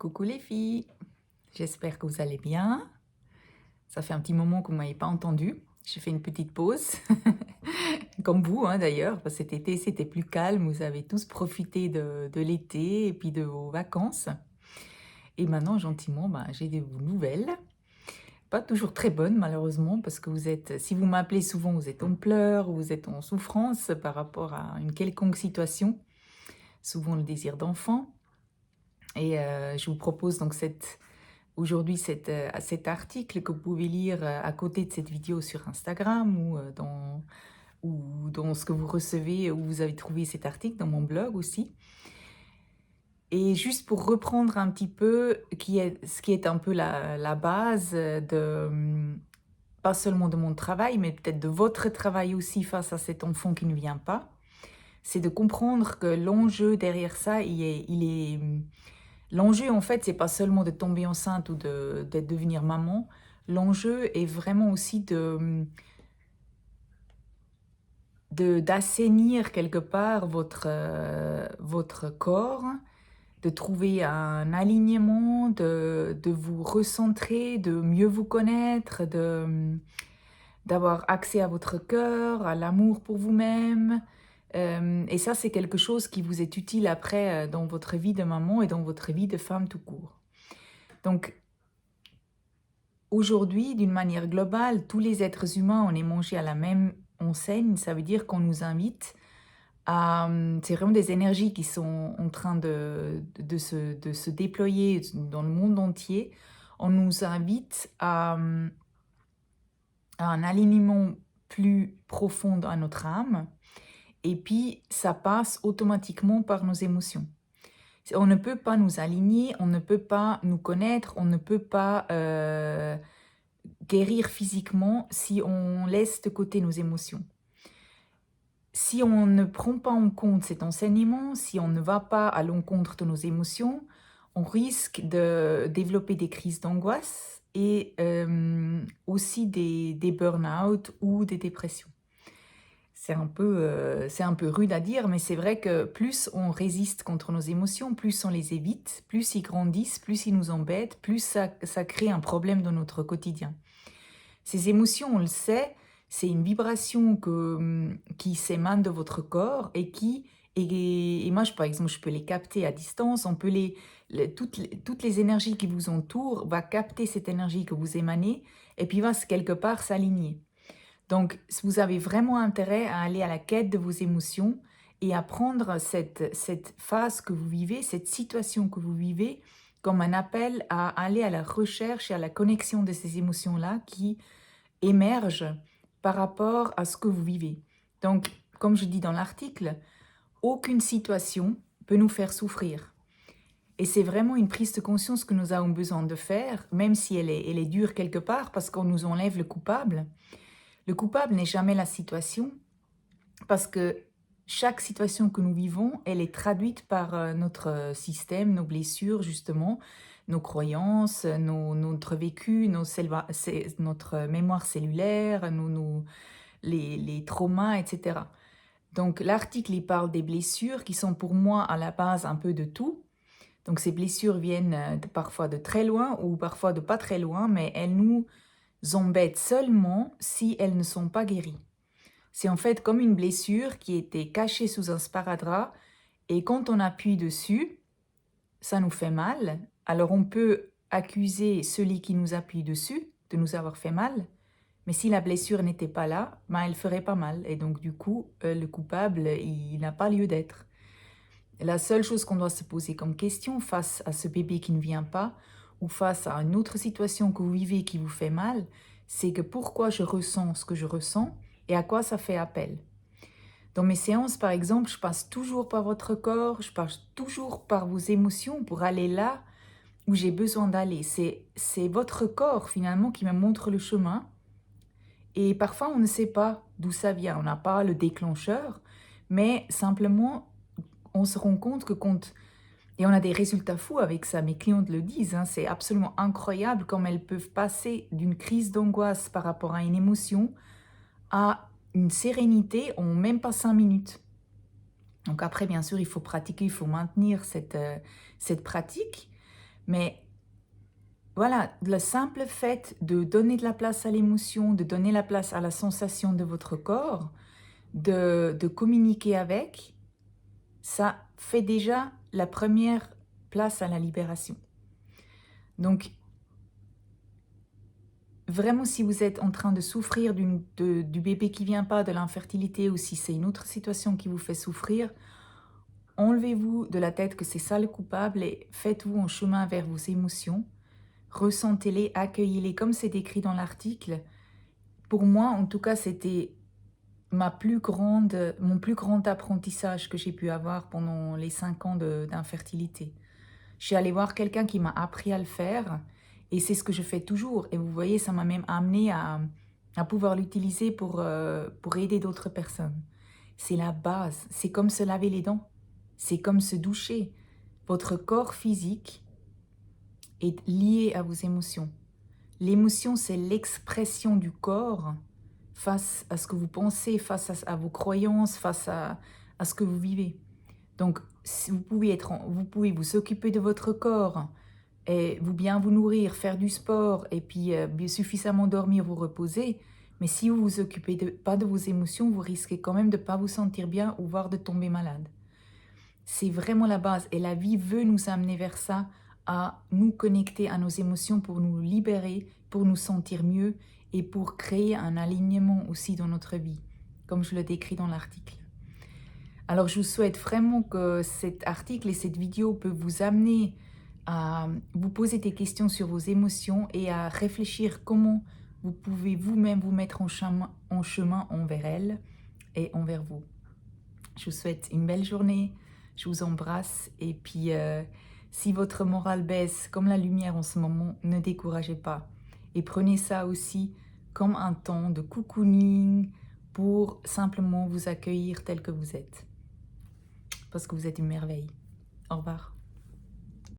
Coucou les filles, j'espère que vous allez bien. Ça fait un petit moment que vous ne m'avez pas entendu. J'ai fait une petite pause, comme vous d'ailleurs, parce que cet été c'était plus calme, vous avez tous profité de l'été et puis de vos vacances. Et maintenant gentiment, j'ai des nouvelles, pas toujours très bonnes malheureusement, parce que si vous m'appelez souvent, vous êtes en pleurs, vous êtes en souffrance par rapport à une quelconque situation, souvent le désir d'enfant. Et je vous propose donc aujourd'hui cet article que vous pouvez lire à côté de cette vidéo sur Instagram ou dans ce que vous recevez, où vous avez trouvé cet article dans mon blog aussi. Et juste pour reprendre un petit peu ce qui est un peu la base pas seulement de mon travail, mais peut-être de votre travail aussi face à cet enfant qui ne vient pas, c'est de comprendre que l'enjeu derrière ça, l'enjeu, en fait, c'est pas seulement de tomber enceinte ou de devenir maman. L'enjeu est vraiment aussi d'assainir quelque part votre corps, de trouver un alignement, de vous recentrer, de mieux vous connaître, d'avoir accès à votre cœur, à l'amour pour vous-même. Et ça, c'est quelque chose qui vous est utile après dans votre vie de maman et dans votre vie de femme tout court. Donc, aujourd'hui, d'une manière globale, tous les êtres humains, on est mangés à la même enseigne. Ça veut dire qu'on nous invite à... C'est vraiment des énergies qui sont en train de se déployer dans le monde entier. On nous invite à un alignement plus profond à notre âme. Et puis, ça passe automatiquement par nos émotions. On ne peut pas nous aligner, on ne peut pas nous connaître, on ne peut pas guérir physiquement si on laisse de côté nos émotions. Si on ne prend pas en compte cet enseignement, si on ne va pas à l'encontre de nos émotions, on risque de développer des crises d'angoisse et aussi des burn-out ou des dépressions. C'est un peu rude à dire, mais c'est vrai que plus on résiste contre nos émotions, plus on les évite, plus ils grandissent, plus ils nous embêtent, plus ça crée un problème dans notre quotidien. Ces émotions, on le sait, c'est une vibration qui s'émane de votre corps et moi, par exemple, je peux les capter à distance. On peut toutes les énergies qui vous entourent va capter cette énergie que vous émanez et puis va quelque part s'aligner. Donc, vous avez vraiment intérêt à aller à la quête de vos émotions et à prendre cette phase que vous vivez, cette situation que vous vivez, comme un appel à aller à la recherche et à la connexion de ces émotions-là qui émergent par rapport à ce que vous vivez. Donc, comme je dis dans l'article, aucune situation peut nous faire souffrir. Et c'est vraiment une prise de conscience que nous avons besoin de faire, même si elle est dure quelque part, parce qu'on nous enlève le coupable. Le coupable n'est jamais la situation, parce que chaque situation que nous vivons, elle est traduite par notre système, nos blessures justement, nos croyances, notre vécu, notre mémoire cellulaire, les traumas, etc. Donc l'article, il parle des blessures qui sont pour moi à la base un peu de tout. Donc ces blessures viennent parfois de très loin ou parfois de pas très loin, mais elles nous embêtent seulement si elles ne sont pas guéries. C'est en fait comme une blessure qui était cachée sous un sparadrap et quand on appuie dessus, ça nous fait mal. Alors on peut accuser celui qui nous appuie dessus de nous avoir fait mal, mais si la blessure n'était pas là, elle ferait pas mal. Et donc du coup, le coupable, il n'a pas lieu d'être. La seule chose qu'on doit se poser comme question face à ce bébé qui ne vient pas, ou face à une autre situation que vous vivez qui vous fait mal, c'est que pourquoi je ressens ce que je ressens et à quoi ça fait appel. Dans mes séances, par exemple, je passe toujours par votre corps, je passe toujours par vos émotions pour aller là où j'ai besoin d'aller. C'est votre corps finalement qui me montre le chemin. Et parfois, on ne sait pas d'où ça vient, on n'a pas le déclencheur, mais simplement, on se rend compte que et on a des résultats fous avec ça, mes clientes le disent, c'est absolument incroyable comme elles peuvent passer d'une crise d'angoisse par rapport à une émotion à une sérénité en même pas 5 minutes. Donc après, bien sûr, il faut pratiquer, il faut maintenir cette pratique, Mais voilà, le simple fait de donner de la place à l'émotion, de donner la place à la sensation de votre corps, de communiquer avec, ça fait déjà la première place à la libération. Donc, vraiment, si vous êtes en train de souffrir du bébé qui vient pas, de l'infertilité, ou si c'est une autre situation qui vous fait souffrir, enlevez-vous de la tête que c'est ça le coupable et faites-vous en chemin vers vos émotions. Ressentez-les, accueillez-les comme c'est écrit dans l'article. Pour moi, en tout cas, c'était mon plus grand apprentissage que j'ai pu avoir pendant les 5 ans d'infertilité. Je suis allée voir quelqu'un qui m'a appris à le faire et c'est ce que je fais toujours. Et vous voyez, ça m'a même amené à pouvoir l'utiliser pour aider d'autres personnes. C'est la base. C'est comme se laver les dents. C'est comme se doucher. Votre corps physique est lié à vos émotions. L'émotion, c'est l'expression du corps face à ce que vous pensez, face à vos croyances, face à ce que vous vivez. Donc, vous pouvez vous occuper de votre corps et bien vous nourrir, faire du sport et puis suffisamment dormir, vous reposer. Mais si vous vous occupez pas de vos émotions, vous risquez quand même de ne pas vous sentir bien ou voire de tomber malade. C'est vraiment la base et la vie veut nous amener vers ça, à nous connecter à nos émotions pour nous libérer, pour nous sentir mieux et pour créer un alignement aussi dans notre vie, comme je le décris dans l'article. Alors je vous souhaite vraiment que cet article et cette vidéo peuvent vous amener à vous poser des questions sur vos émotions et à réfléchir comment vous pouvez vous-même vous mettre en chemin envers elles et envers vous. Je vous souhaite une belle journée, je vous embrasse et puis si votre morale baisse comme la lumière en ce moment, ne découragez pas. Et prenez ça aussi comme un temps de cocooning pour simplement vous accueillir tel que vous êtes. Parce que vous êtes une merveille. Au revoir.